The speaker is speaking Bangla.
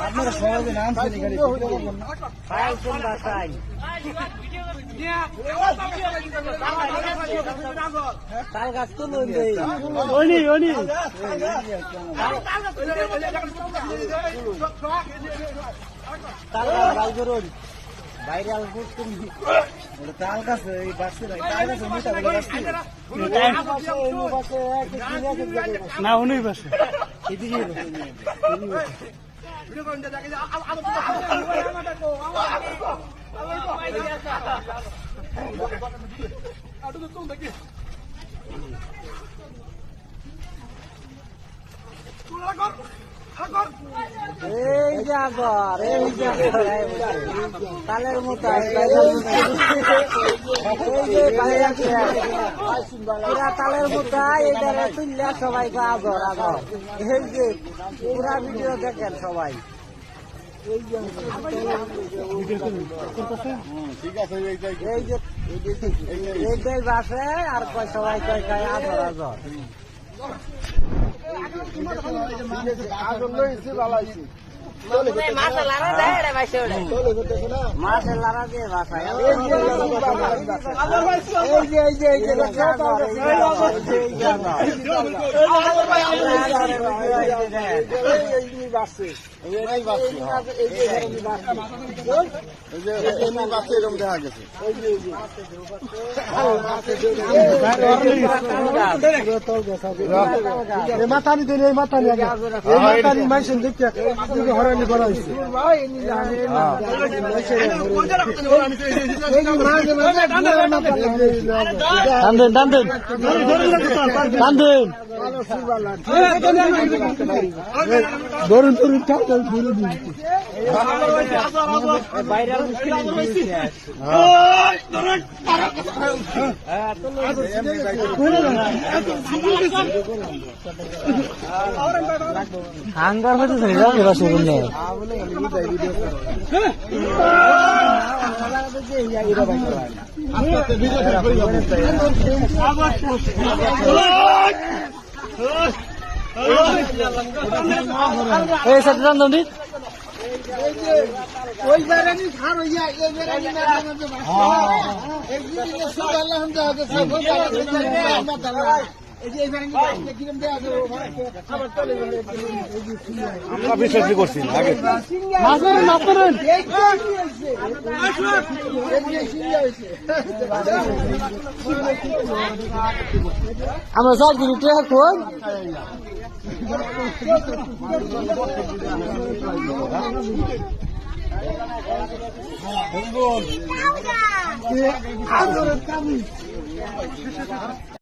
আপনারা সহজে নামছেন এখানে তাল গাছ তো ভাইরাল তাল গাছ এই বাসে তাল গাছ না উনি বাসে এদিকে এই যে আগর এই যে তালের মতো পুরা তালের মতো এটা তুললে সবাইকে আগর আগর এই যে পুরা ভিডিও দেখেন সবাই এইটাই বাসে আর কয় সবাই কয় খায় আগর আগর মাছের লারা দিয়ে বাসায় দেখা গেছে মাথানি দেন এই মাথানি মাইসেন দেখতে হরানি করা হয়েছে ধরুন ধরুন হাঙ্গার মধ্যে ওই বেড়ানি খার হইয়া এই বেড়ানি করছি আমরা সব জিনিস এখন